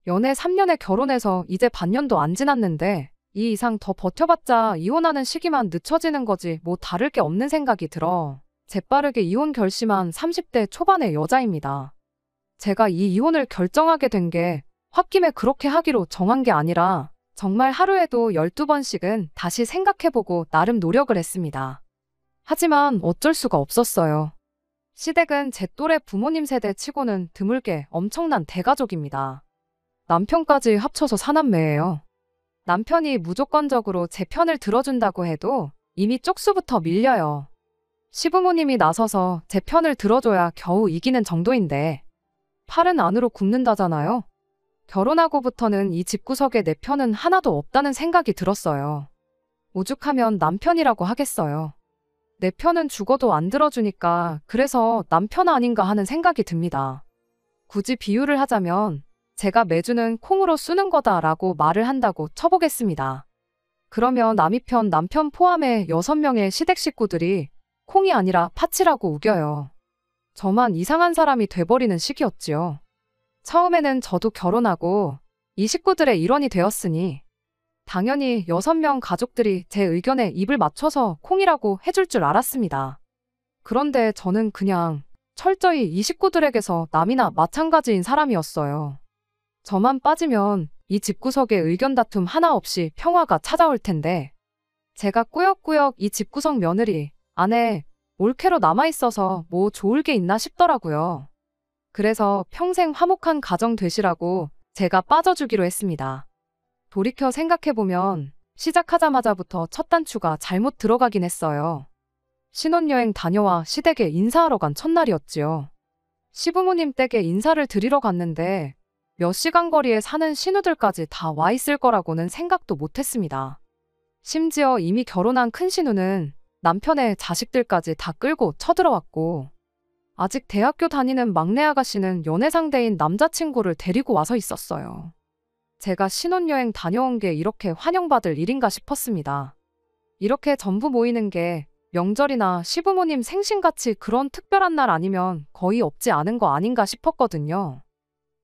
연애 3년에 결혼해서 이제 반년도 안 지났는데 이 이상 더 버텨봤자 이혼하는 시기만 늦춰지는 거지 뭐 다를 게 없는 생각이 들어 재빠르게 이혼 결심한 30대 초반의 여자입니다. 제가 이 이혼을 결정하게 된 게 홧김에 그렇게 하기로 정한 게 아니라 정말 하루에도 12번씩은 다시 생각해보고 나름 노력을 했습니다. 하지만 어쩔 수가 없었어요. 시댁은 제 또래 부모님 세대 치고는 드물게 엄청난 대가족입니다. 남편까지 합쳐서 4남매예요. 남편이 무조건적으로 제 편을 들어준다고 해도 이미 쪽수부터 밀려요. 시부모님이 나서서 제 편을 들어줘야 겨우 이기는 정도인데 팔은 안으로 굽는다잖아요. 결혼하고부터는 이 집구석에 내 편은 하나도 없다는 생각이 들었어요. 오죽하면 남편이라고 하겠어요. 내 편은 죽어도 안 들어주니까 그래서 남편 아닌가 하는 생각이 듭니다. 굳이 비유를 하자면 제가 매주는 콩으로 쑤는 거다라고 말을 한다고 쳐보겠습니다. 그러면 남이편 남편 포함해 6명의 시댁 식구들이 콩이 아니라 팥이라고 우겨요. 저만 이상한 사람이 돼버리는 시기였지요. 처음에는 저도 결혼하고 이 식구들의 일원이 되었으니 당연히 6명 가족들이 제 의견에 입을 맞춰서 콩이라고 해줄 줄 알았습니다. 그런데 저는 그냥 철저히 이 식구들에게서 남이나 마찬가지인 사람이었어요. 저만 빠지면 이 집구석에 의견 다툼 하나 없이 평화가 찾아올 텐데 제가 꾸역꾸역 이 집구석 며느리 안에 올케로 남아있어서 뭐 좋을 게 있나 싶더라고요. 그래서 평생 화목한 가정 되시라고 제가 빠져주기로 했습니다. 돌이켜 생각해보면 시작하자마자부터 첫 단추가 잘못 들어가긴 했어요. 신혼여행 다녀와 시댁에 인사하러 간 첫날이었지요. 시부모님 댁에 인사를 드리러 갔는데 몇 시간 거리에 사는 신우들까지 다 와 있을 거라고는 생각도 못했습니다. 심지어 이미 결혼한 큰 신우는 남편의 자식들까지 다 끌고 쳐들어왔고 아직 대학교 다니는 막내 아가씨는 연애 상대인 남자친구를 데리고 와서 있었어요. 제가 신혼여행 다녀온 게 이렇게 환영받을 일인가 싶었습니다. 이렇게 전부 모이는 게 명절이나 시부모님 생신같이 그런 특별한 날 아니면 거의 없지 않은 거 아닌가 싶었거든요.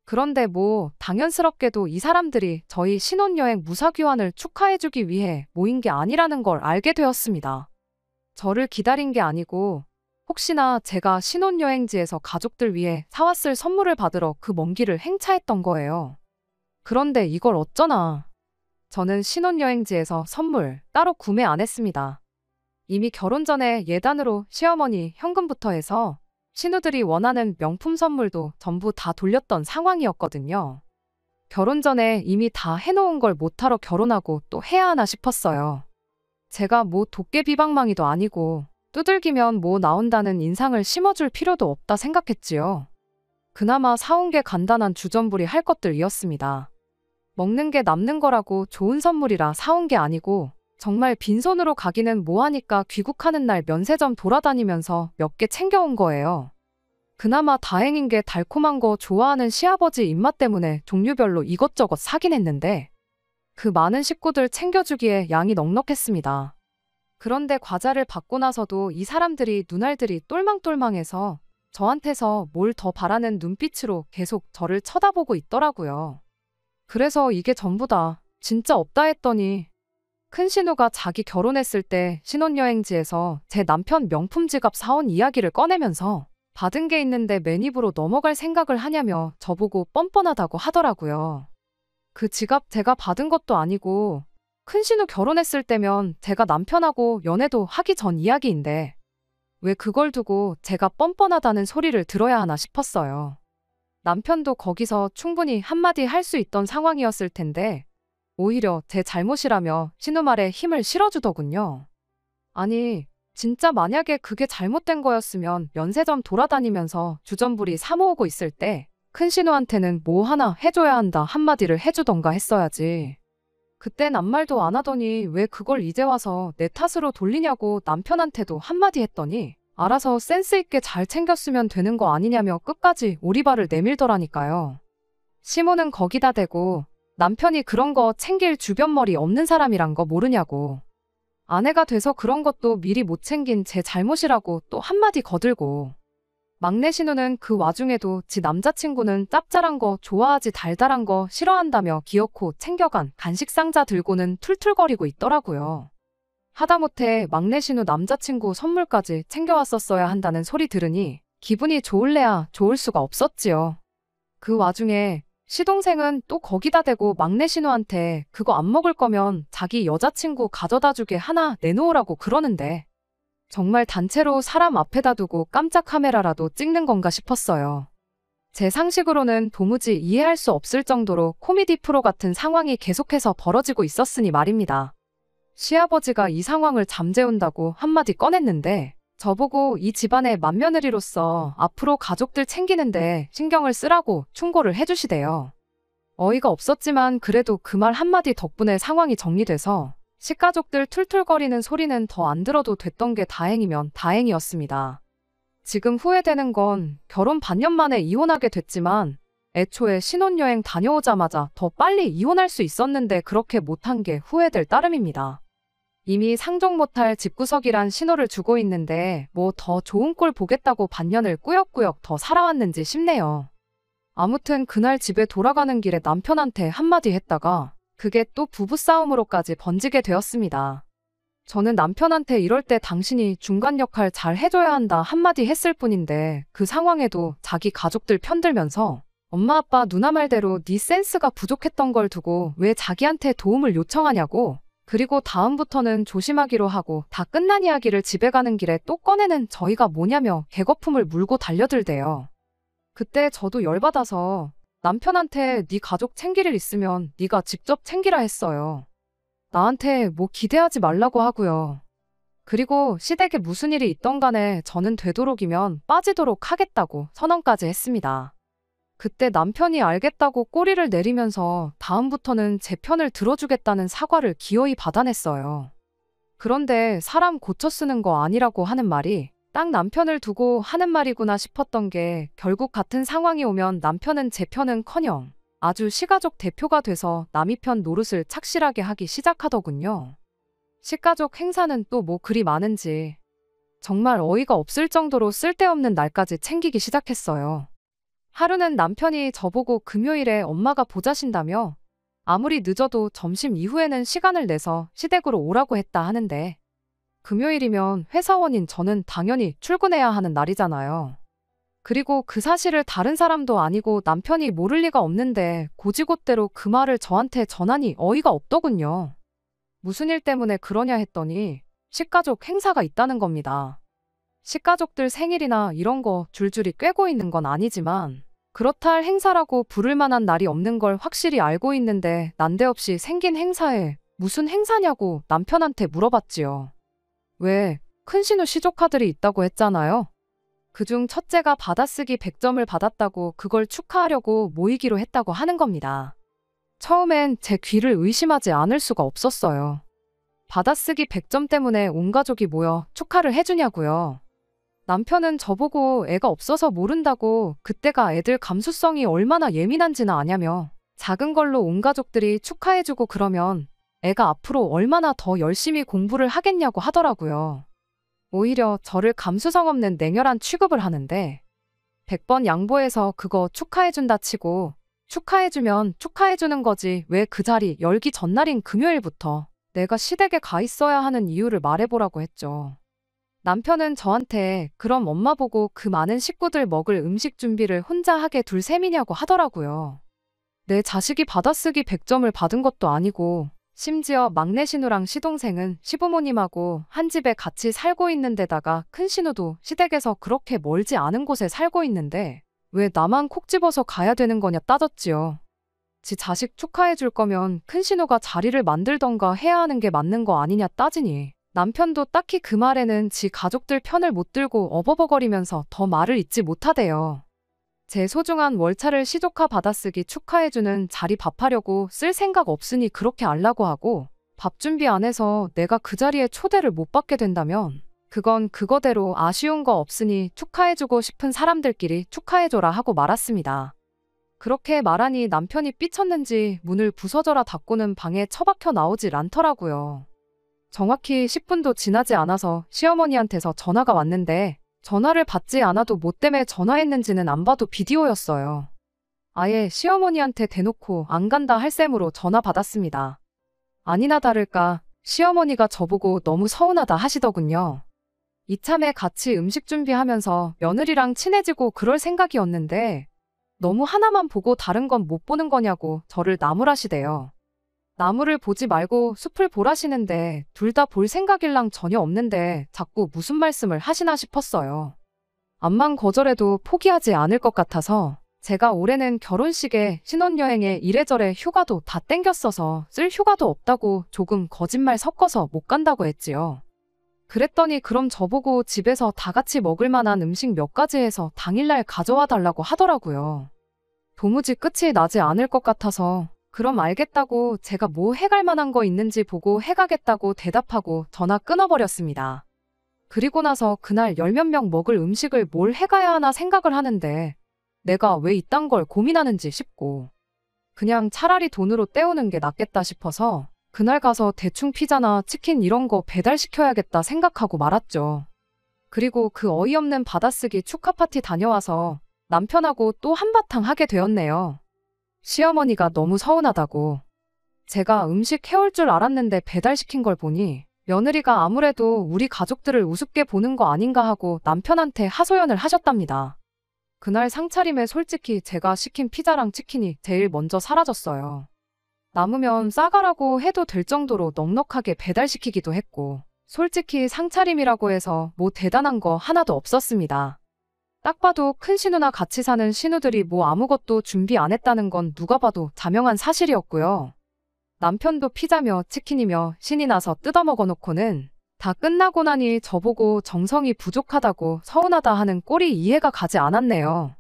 그런데 뭐 당연스럽게도 이 사람들이 저희 신혼여행 무사귀환을 축하해주기 위해 모인 게 아니라는 걸 알게 되었습니다. 저를 기다린 게 아니고 혹시나 제가 신혼여행지에서 가족들 위해 사왔을 선물을 받으러 그 먼 길을 행차했던 거예요. 그런데 이걸 어쩌나. 저는 신혼여행지에서 선물 따로 구매 안 했습니다. 이미 결혼 전에 예단으로 시어머니 현금부터 해서 신우들이 원하는 명품 선물도 전부 다 돌렸던 상황이었거든요. 결혼 전에 이미 다 해놓은 걸 못하러 결혼하고 또 해야 하나 싶었어요. 제가 뭐 도깨비방망이도 아니고 두들기면 뭐 나온다는 인상을 심어줄 필요도 없다 생각했지요. 그나마 사온 게 간단한 주전부리 할 것들이었습니다. 먹는 게 남는 거라고 좋은 선물이라 사온 게 아니고 정말 빈손으로 가기는 뭐하니까 귀국하는 날 면세점 돌아다니면서 몇 개 챙겨온 거예요. 그나마 다행인 게 달콤한 거 좋아하는 시아버지 입맛 때문에 종류별로 이것저것 사긴 했는데 그 많은 식구들 챙겨주기에 양이 넉넉했습니다. 그런데 과자를 받고 나서도 이 사람들이 눈알들이 똘망똘망해서 저한테서 뭘 더 바라는 눈빛으로 계속 저를 쳐다보고 있더라고요. 그래서 이게 전부다. 진짜 없다 했더니 큰 신우가 자기 결혼했을 때 신혼여행지에서 제 남편 명품 지갑 사온 이야기를 꺼내면서 받은 게 있는데 맨입으로 넘어갈 생각을 하냐며 저보고 뻔뻔하다고 하더라고요. 그 지갑 제가 받은 것도 아니고 큰 신우 결혼했을 때면 제가 남편하고 연애도 하기 전 이야기인데 왜 그걸 두고 제가 뻔뻔하다는 소리를 들어야 하나 싶었어요. 남편도 거기서 충분히 한마디 할 수 있던 상황이었을 텐데 오히려 제 잘못이라며 신우 말에 힘을 실어주더군요. 아니 진짜 만약에 그게 잘못된 거였으면 면세점 돌아다니면서 주전부리 사 모으고 있을 때 큰 신우한테는 뭐 하나 해줘야 한다 한마디를 해주던가 했어야지. 그땐 아무 말도 안 하더니 왜 그걸 이제 와서 내 탓으로 돌리냐고 남편한테도 한마디 했더니 알아서 센스 있게 잘 챙겼으면 되는 거 아니냐며 끝까지 오리발을 내밀더라니까요. 시모는 거기다 대고 남편이 그런 거 챙길 주변머리 없는 사람이란 거 모르냐고. 아내가 돼서 그런 것도 미리 못 챙긴 제 잘못이라고 또 한마디 거들고. 막내 신우는 그 와중에도 지 남자친구는 짭짤한 거 좋아하지 달달한 거 싫어한다며 기어코 챙겨간 간식 상자 들고는 툴툴거리고 있더라고요. 하다못해 막내 신우 남자친구 선물까지 챙겨왔었어야 한다는 소리 들으니 기분이 좋을래야 좋을 수가 없었지요. 그 와중에 시동생은 또 거기다 대고 막내 신우한테 그거 안 먹을 거면 자기 여자친구 가져다 주게 하나 내놓으라고 그러는데 정말 단체로 사람 앞에다 두고 깜짝 카메라라도 찍는 건가 싶었어요. 제 상식으로는 도무지 이해할 수 없을 정도로 코미디 프로 같은 상황이 계속해서 벌어지고 있었으니 말입니다. 시아버지가 이 상황을 잠재운다고 한마디 꺼냈는데 저보고 이 집안의 맏며느리로서 앞으로 가족들 챙기는데 신경을 쓰라고 충고를 해주시대요. 어이가 없었지만 그래도 그 말 한마디 덕분에 상황이 정리돼서 식가족들 툴툴거리는 소리는 더 안 들어도 됐던 게 다행이면 다행이었습니다. 지금 후회되는 건 결혼 반년 만에 이혼하게 됐지만 애초에 신혼여행 다녀오자마자 더 빨리 이혼할 수 있었는데 그렇게 못한 게 후회될 따름입니다. 이미 상종 못할 집구석이란 신호를 주고 있는데 뭐 더 좋은 꼴 보겠다고 반년을 꾸역꾸역 더 살아왔는지 싶네요. 아무튼 그날 집에 돌아가는 길에 남편한테 한마디 했다가 그게 또 부부싸움으로까지 번지게 되었습니다. 저는 남편한테 이럴 때 당신이 중간 역할 잘 해줘야 한다 한마디 했을 뿐인데 그 상황에도 자기 가족들 편들면서 엄마 아빠 누나 말대로 네 센스가 부족했던 걸 두고 왜 자기한테 도움을 요청하냐고 그리고 다음부터는 조심하기로 하고 다 끝난 이야기를 집에 가는 길에 또 꺼내는 저희가 뭐냐며 개거품을 물고 달려들대요. 그때 저도 열받아서 남편한테 네 가족 챙길 일 있으면 네가 직접 챙기라 했어요. 나한테 뭐 기대하지 말라고 하고요. 그리고 시댁에 무슨 일이 있던 간에 저는 되도록이면 빠지도록 하겠다고 선언까지 했습니다. 그때 남편이 알겠다고 꼬리를 내리면서 다음부터는 제 편을 들어주겠다는 사과를 기어이 받아냈어요. 그런데 사람 고쳐 쓰는 거 아니라고 하는 말이 딱 남편을 두고 하는 말이구나 싶었던 게 결국 같은 상황이 오면 남편은 제 편은커녕 아주 시가족 대표가 돼서 남이 편 노릇을 착실하게 하기 시작하더군요. 식가족 행사는 또 뭐 그리 많은지 정말 어이가 없을 정도로 쓸데없는 날까지 챙기기 시작했어요. 하루는 남편이 저보고 금요일에 엄마가 보자신다며 아무리 늦어도 점심 이후에는 시간을 내서 시댁으로 오라고 했다 하는데 금요일이면 회사원인 저는 당연히 출근해야 하는 날이잖아요. 그리고 그 사실을 다른 사람도 아니고 남편이 모를 리가 없는데 고지곳대로 그 말을 저한테 전하니 어이가 없더군요. 무슨 일 때문에 그러냐 했더니 식가족 행사가 있다는 겁니다. 식가족들 생일이나 이런 거 줄줄이 꿰고 있는 건 아니지만 그렇다 할 행사라고 부를 만한 날이 없는 걸 확실히 알고 있는데 난데없이 생긴 행사에 무슨 행사냐고 남편한테 물어봤지요. 왜? 큰신우 시조카들이 있다고 했잖아요. 그중 첫째가 받아쓰기 100점을 받았다고 그걸 축하하려고 모이기로 했다고 하는 겁니다. 처음엔 제 귀를 의심하지 않을 수가 없었어요. 받아쓰기 100점 때문에 온 가족이 모여 축하를 해주냐고요. 남편은 저보고 애가 없어서 모른다고 그때가 애들 감수성이 얼마나 예민한지는 아냐며 작은 걸로 온 가족들이 축하해주고 그러면 애가 앞으로 얼마나 더 열심히 공부를 하겠냐고 하더라고요. 오히려 저를 감수성 없는 냉혈한 취급을 하는데 100번 양보해서 그거 축하해준다 치고 축하해주면 축하해주는 거지 왜 그 자리 열기 전날인 금요일부터 내가 시댁에 가 있어야 하는 이유를 말해보라고 했죠. 남편은 저한테 그럼 엄마 보고 그 많은 식구들 먹을 음식 준비를 혼자 하게 둘 셈이냐고 하더라고요. 내 자식이 받아쓰기 100점을 받은 것도 아니고 심지어 막내 신우랑 시동생은 시부모님하고 한 집에 같이 살고 있는 데다가 큰 신우도 시댁에서 그렇게 멀지 않은 곳에 살고 있는데 왜 나만 콕 집어서 가야 되는 거냐 따졌지요. 지 자식 축하해 줄 거면 큰 신우가 자리를 만들던가 해야 하는 게 맞는 거 아니냐 따지니 남편도 딱히 그 말에는 지 가족들 편을 못 들고 어버버거리면서 더 말을 잇지 못하대요. 제 소중한 월차를 시조카 받아쓰기 축하해주는 자리 밥하려고 쓸 생각 없으니 그렇게 알라고 하고 밥 준비 안 해서 내가 그 자리에 초대를 못 받게 된다면 그건 그거대로 아쉬운 거 없으니 축하해주고 싶은 사람들끼리 축하해줘라 하고 말았습니다. 그렇게 말하니 남편이 삐쳤는지 문을 부서져라 닫고는 방에 처박혀 나오질 않더라고요. 정확히 10분도 지나지 않아서 시어머니한테서 전화가 왔는데 전화를 받지 않아도 뭐 때문에 전화했는지는 안 봐도 비디오였어요. 아예 시어머니한테 대놓고 안 간다 할 셈으로 전화 받았습니다. 아니나 다를까 시어머니가 저보고 너무 서운하다 하시더군요. 이참에 같이 음식 준비하면서 며느리랑 친해지고 그럴 생각이었는데 너무 하나만 보고 다른 건 못 보는 거냐고 저를 나무라시대요. 나무를 보지 말고 숲을 보라시는데 둘 다 볼 생각일랑 전혀 없는데 자꾸 무슨 말씀을 하시나 싶었어요. 암만 거절해도 포기하지 않을 것 같아서 제가 올해는 결혼식에 신혼여행에 이래저래 휴가도 다 땡겼어서 쓸 휴가도 없다고 조금 거짓말 섞어서 못 간다고 했지요. 그랬더니 그럼 저보고 집에서 다 같이 먹을 만한 음식 몇 가지 해서 당일날 가져와 달라고 하더라고요. 도무지 끝이 나지 않을 것 같아서 그럼 알겠다고 제가 뭐 해갈 만한 거 있는지 보고 해가겠다고 대답하고 전화 끊어버렸습니다. 그리고 나서 그날 열 몇 명 먹을 음식을 뭘 해가야 하나 생각을 하는데 내가 왜 이딴 걸 고민하는지 싶고 그냥 차라리 돈으로 때우는 게 낫겠다 싶어서 그날 가서 대충 피자나 치킨 이런 거 배달시켜야겠다 생각하고 말았죠. 그리고 그 어이없는 받아쓰기 축하 파티 다녀와서 남편하고 또 한바탕 하게 되었네요. 시어머니가 너무 서운하다고. 제가 음식 해올 줄 알았는데 배달시킨 걸 보니 며느리가 아무래도 우리 가족들을 우습게 보는 거 아닌가 하고 남편한테 하소연을 하셨답니다. 그날 상차림에 솔직히 제가 시킨 피자랑 치킨이 제일 먼저 사라졌어요. 남으면 싸가라고 해도 될 정도로 넉넉하게 배달시키기도 했고 솔직히 상차림이라고 해서 뭐 대단한 거 하나도 없었습니다. 딱 봐도 큰 신우나 같이 사는 신우들이 뭐 아무것도 준비 안 했다는 건 누가 봐도 자명한 사실이었고요. 남편도 피자며 치킨이며 신이 나서 뜯어먹어 놓고는 다 끝나고 나니 저보고 정성이 부족하다고 서운하다 하는 꼴이 이해가 가지 않았네요.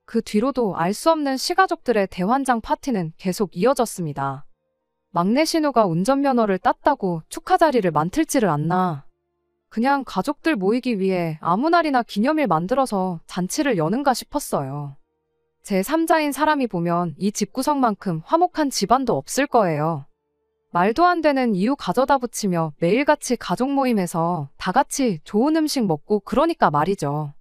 그 뒤로도 알 수 없는 시가족들의 대환장 파티는 계속 이어졌습니다. 막내 신우가 운전면허를 땄다고 축하 자리를 만들지를 않나. 그냥 가족들 모이기 위해 아무 날이나 기념일 만들어서 잔치를 여는가 싶었어요. 제 3자인 사람이 보면 이 집구석만큼 화목한 집안도 없을 거예요. 말도 안 되는 이유 가져다 붙이며 매일같이 가족 모임에서 다 같이 좋은 음식 먹고 그러니까 말이죠.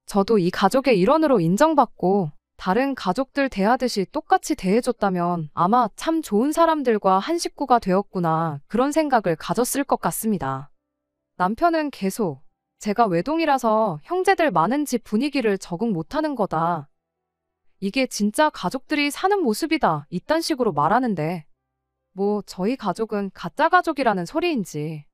저도 이 가족의 일원으로 인정받고 다른 가족들 대하듯이 똑같이 대해줬다면 아마 참 좋은 사람들과 한 식구가 되었구나 그런 생각을 가졌을 것 같습니다. 남편은 계속 제가 외동이라서 형제들 많은 집 분위기를 적응 못하는 거다. 이게 진짜 가족들이 사는 모습이다 이딴 식으로 말하는데 뭐 저희 가족은 가짜 가족이라는 소리인지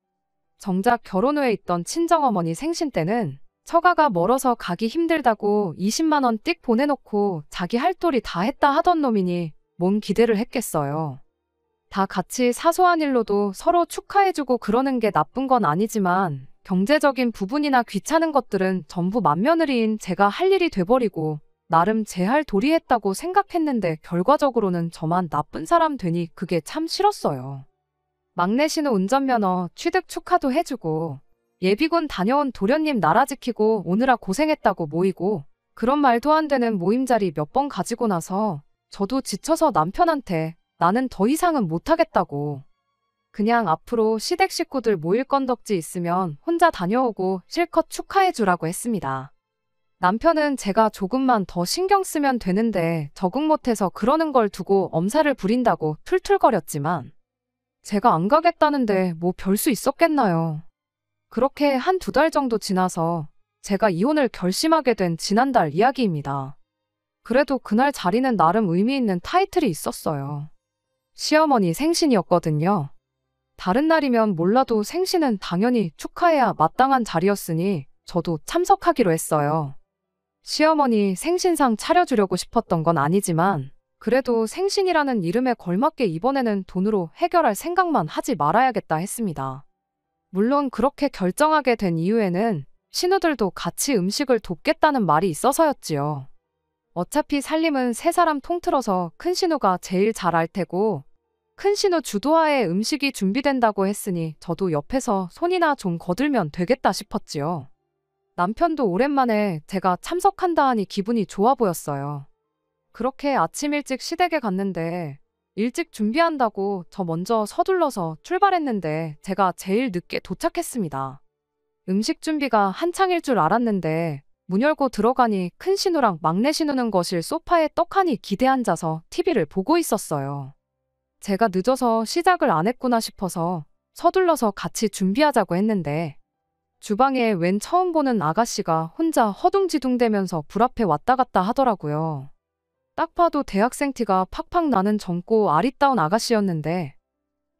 정작 결혼 후에 있던 친정어머니 생신 때는 처가가 멀어서 가기 힘들다고 20만 원 띡 보내놓고 자기 할 도리 다 했다 하던 놈이니 뭔 기대를 했겠어요. 다 같이 사소한 일로도 서로 축하해주고 그러는 게 나쁜 건 아니지만 경제적인 부분이나 귀찮은 것들은 전부 맏며느리인 제가 할 일이 돼버리고 나름 제 할 도리 했다고 생각했는데 결과적으로는 저만 나쁜 사람 되니 그게 참 싫었어요. 막내 신우 운전면허 취득 축하도 해주고 예비군 다녀온 도련님 나라 지키고 오느라 고생했다고 모이고 그런 말도 안 되는 모임 자리 몇 번 가지고 나서 저도 지쳐서 남편한테 나는 더 이상은 못하겠다고 그냥 앞으로 시댁 식구들 모일 건덕지 있으면 혼자 다녀오고 실컷 축하해주라고 했습니다. 남편은 제가 조금만 더 신경 쓰면 되는데 적응 못해서 그러는 걸 두고 엄살을 부린다고 툴툴거렸지만 제가 안 가겠다는데 뭐 별 수 있었겠나요. 그렇게 한 두 달 정도 지나서 제가 이혼을 결심하게 된 지난달 이야기입니다. 그래도 그날 자리는 나름 의미 있는 타이틀이 있었어요. 시어머니 생신이었거든요. 다른 날이면 몰라도 생신은 당연히 축하해야 마땅한 자리였으니 저도 참석하기로 했어요. 시어머니 생신상 차려주려고 싶었던 건 아니지만 그래도 생신이라는 이름에 걸맞게 이번에는 돈으로 해결할 생각만 하지 말아야겠다 했습니다. 물론 그렇게 결정하게 된 이유에는 신우들도 같이 음식을 돕겠다는 말이 있어서였지요. 어차피 살림은 세 사람 통틀어서 큰 신우가 제일 잘 알 테고 큰 신우 주도하에 음식이 준비된다고 했으니 저도 옆에서 손이나 좀 거들면 되겠다 싶었지요. 남편도 오랜만에 제가 참석한다 하니 기분이 좋아 보였어요. 그렇게 아침 일찍 시댁에 갔는데 일찍 준비한다고 저 먼저 서둘러서 출발했는데 제가 제일 늦게 도착했습니다. 음식 준비가 한창일 줄 알았는데 문 열고 들어가니 큰 신우랑 막내 신우는 거실 소파에 떡하니 기대 앉아서 TV를 보고 있었어요. 제가 늦어서 시작을 안 했구나 싶어서 서둘러서 같이 준비하자고 했는데 주방에 웬 처음 보는 아가씨가 혼자 허둥지둥대면서 불 앞에 왔다 갔다 하더라고요. 딱 봐도 대학생 티가 팍팍 나는 젊고 아리따운 아가씨였는데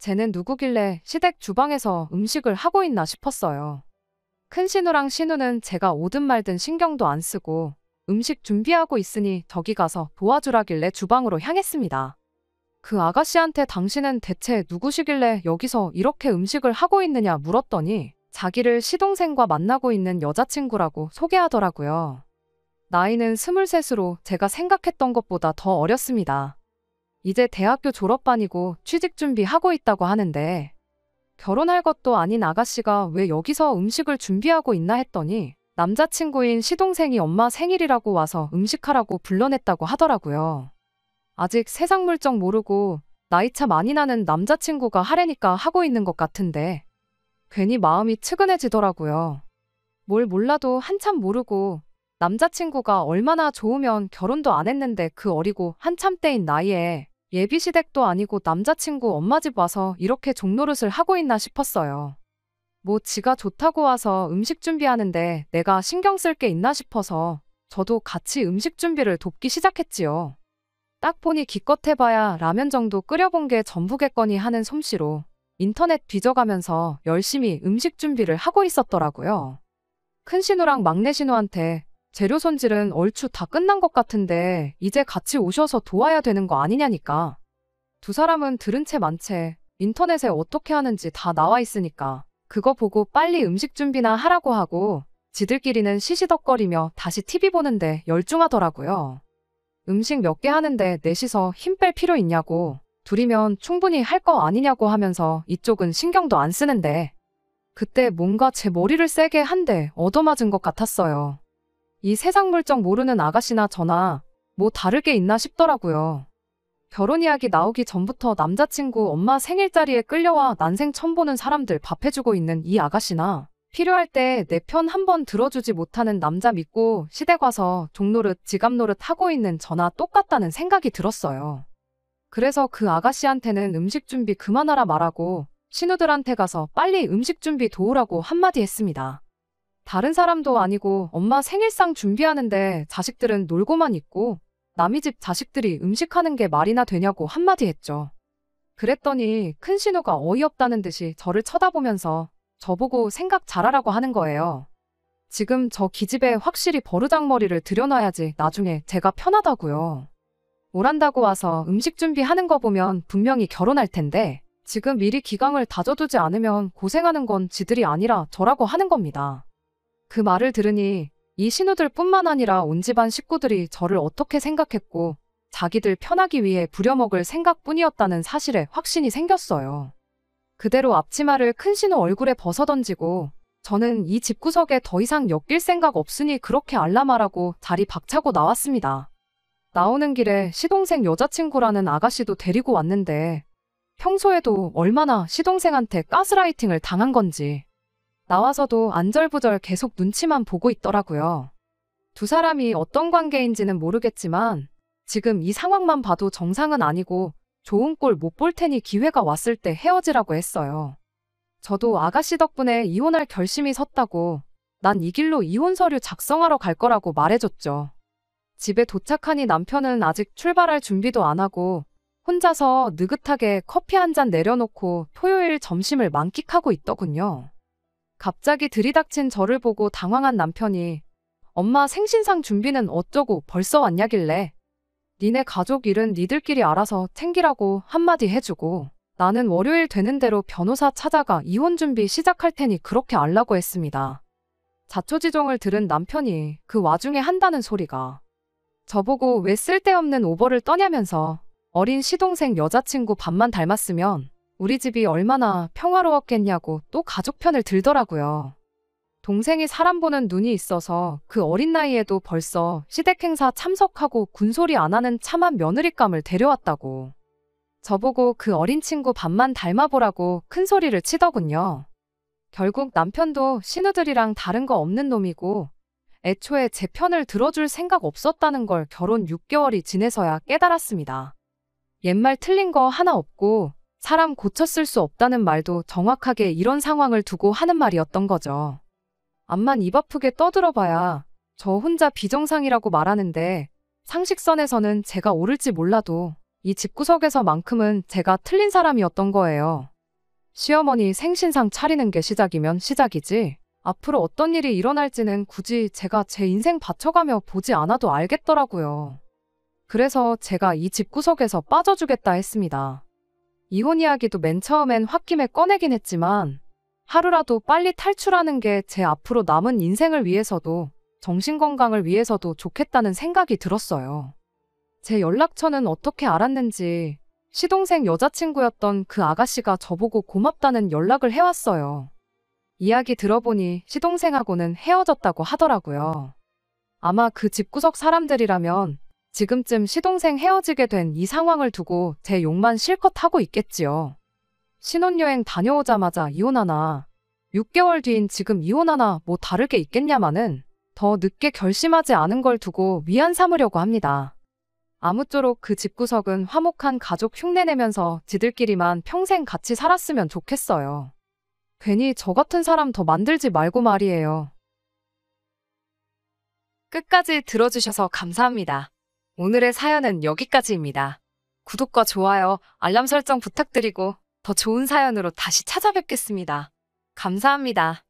쟤는 누구길래 시댁 주방에서 음식을 하고 있나 싶었어요. 큰 신우랑 신우는 제가 오든 말든 신경도 안 쓰고 음식 준비하고 있으니 저기 가서 도와주라길래 주방으로 향했습니다. 그 아가씨한테 당신은 대체 누구시길래 여기서 이렇게 음식을 하고 있느냐 물었더니 자기를 시동생과 만나고 있는 여자친구라고 소개하더라고요. 나이는 23으로 제가 생각했던 것보다 더 어렸습니다. 이제 대학교 졸업반이고 취직 준비하고 있다고 하는데 결혼할 것도 아닌 아가씨가 왜 여기서 음식을 준비하고 있나 했더니 남자친구인 시동생이 엄마 생일이라고 와서 음식하라고 불러냈다고 하더라고요. 아직 세상 물정 모르고 나이차 많이 나는 남자친구가 하래니까 하고 있는 것 같은데 괜히 마음이 측은해지더라고요. 뭘 몰라도 한참 모르고 남자친구가 얼마나 좋으면 결혼도 안 했는데 그 어리고 한참 때인 나이에 예비시댁도 아니고 남자친구 엄마 집 와서 이렇게 종노릇을 하고 있나 싶었어요. 뭐 지가 좋다고 와서 음식 준비하는데 내가 신경 쓸 게 있나 싶어서 저도 같이 음식 준비를 돕기 시작했지요. 딱 보니 기껏 해봐야 라면 정도 끓여본 게 전부겠거니 하는 솜씨로 인터넷 뒤져가면서 열심히 음식 준비를 하고 있었더라고요. 큰 신우랑 막내 신우한테 재료 손질은 얼추 다 끝난 것 같은데 이제 같이 오셔서 도와야 되는 거 아니냐니까. 두 사람은 들은 채 만 채 인터넷에 어떻게 하는지 다 나와 있으니까 그거 보고 빨리 음식 준비나 하라고 하고 지들끼리는 시시덕거리며 다시 TV 보는데 열중하더라고요. 음식 몇 개 하는데 넷이서 힘 뺄 필요 있냐고, 둘이면 충분히 할 거 아니냐고 하면서 이쪽은 신경도 안 쓰는데 그때 뭔가 제 머리를 세게 한 대 얻어맞은 것 같았어요. 이 세상 물정 모르는 아가씨나 저나 뭐 다를 게 있나 싶더라고요. 결혼 이야기 나오기 전부터 남자친구 엄마 생일자리에 끌려와 난생 처음 보는 사람들 밥 해주고 있는 이 아가씨나 필요할 때 내 편 한 번 들어주지 못하는 남자 믿고 시댁 와서 종노릇 지갑노릇 하고 있는 저나 똑같다는 생각이 들었어요. 그래서 그 아가씨한테는 음식 준비 그만하라 말하고 신우들한테 가서 빨리 음식 준비 도우라고 한마디 했습니다. 다른 사람도 아니고 엄마 생일상 준비하는데 자식들은 놀고만 있고 남의 집 자식들이 음식하는 게 말이나 되냐고 한마디 했죠. 그랬더니 큰 신우가 어이없다는 듯이 저를 쳐다보면서 저보고 생각 잘하라고 하는 거예요. 지금 저 기집애 확실히 버르장머리를 들여놔야지 나중에 제가 편하다고요. 오란다고 와서 음식 준비하는 거 보면 분명히 결혼할 텐데 지금 미리 기강을 다져두지 않으면 고생하는 건 지들이 아니라 저라고 하는 겁니다. 그 말을 들으니 이 신우들 뿐만 아니라 온 집안 식구들이 저를 어떻게 생각했고 자기들 편하기 위해 부려먹을 생각뿐이었다는 사실에 확신이 생겼어요. 그대로 앞치마를 큰 신우 얼굴에 벗어던지고 저는 이 집구석에 더 이상 엮일 생각 없으니 그렇게 알라말하고 자리 박차고 나왔습니다. 나오는 길에 시동생 여자친구라는 아가씨도 데리고 왔는데 평소에도 얼마나 시동생한테 가스라이팅을 당한 건지 나와서도 안절부절 계속 눈치만 보고 있더라고요. 두 사람이 어떤 관계인지는 모르겠지만 지금 이 상황만 봐도 정상은 아니고 좋은 꼴 못 볼 테니 기회가 왔을 때 헤어지라고 했어요. 저도 아가씨 덕분에 이혼할 결심이 섰다고 난 이 길로 이혼 서류 작성하러 갈 거라고 말해줬죠. 집에 도착하니 남편은 아직 출발할 준비도 안 하고 혼자서 느긋하게 커피 한 잔 내려놓고 토요일 점심을 만끽하고 있더군요. 갑자기 들이닥친 저를 보고 당황한 남편이 엄마 생신상 준비는 어쩌고 벌써 왔냐길래 니네 가족 일은 니들끼리 알아서 챙기라고 한마디 해주고 나는 월요일 되는 대로 변호사 찾아가 이혼 준비 시작할 테니 그렇게 알라고 했습니다. 자초지종을 들은 남편이 그 와중에 한다는 소리가 저보고 왜 쓸데없는 오버를 떠냐면서 어린 시동생 여자친구 밥만 닮았으면 우리 집이 얼마나 평화로웠겠냐고 또 가족 편을 들더라고요. 동생이 사람 보는 눈이 있어서 그 어린 나이에도 벌써 시댁 행사 참석하고 군소리 안 하는 참한 며느리감을 데려왔다고. 저보고 그 어린 친구 밥만 닮아보라고 큰 소리를 치더군요. 결국 남편도 신우들이랑 다른 거 없는 놈이고 애초에 제 편을 들어줄 생각 없었다는 걸 결혼 6개월이 지내서야 깨달았습니다. 옛말 틀린 거 하나 없고 사람 고쳤을 수 없다는 말도 정확하게 이런 상황을 두고 하는 말이었던 거죠. 암만 입 아프게 떠들어봐야 저 혼자 비정상이라고 말하는데 상식선에서는 제가 옳을지 몰라도 이 집구석에서만큼은 제가 틀린 사람이었던 거예요. 시어머니 생신상 차리는 게 시작이면 시작이지 앞으로 어떤 일이 일어날지는 굳이 제가 제 인생 바쳐가며 보지 않아도 알겠더라고요. 그래서 제가 이 집구석에서 빠져주겠다 했습니다. 이혼 이야기도 맨 처음엔 홧김에 꺼내긴 했지만 하루라도 빨리 탈출하는 게 제 앞으로 남은 인생을 위해서도 정신건강을 위해서도 좋겠다는 생각이 들었어요. 제 연락처는 어떻게 알았는지 시동생 여자친구였던 그 아가씨가 저보고 고맙다는 연락을 해왔어요. 이야기 들어보니 시동생하고는 헤어졌다고 하더라고요. 아마 그 집구석 사람들이라면 지금쯤 시동생 헤어지게 된 이 상황을 두고 제 욕만 실컷 하고 있겠지요. 신혼여행 다녀오자마자 이혼하나 6개월 뒤인 지금 이혼하나 뭐 다를 게 있겠냐마는 더 늦게 결심하지 않은 걸 두고 위안 삼으려고 합니다. 아무쪼록 그 집구석은 화목한 가족 흉내내면서 지들끼리만 평생 같이 살았으면 좋겠어요. 괜히 저 같은 사람 더 만들지 말고 말이에요. 끝까지 들어주셔서 감사합니다. 오늘의 사연은 여기까지입니다. 구독과 좋아요, 알람 설정 부탁드리고 더 좋은 사연으로 다시 찾아뵙겠습니다. 감사합니다.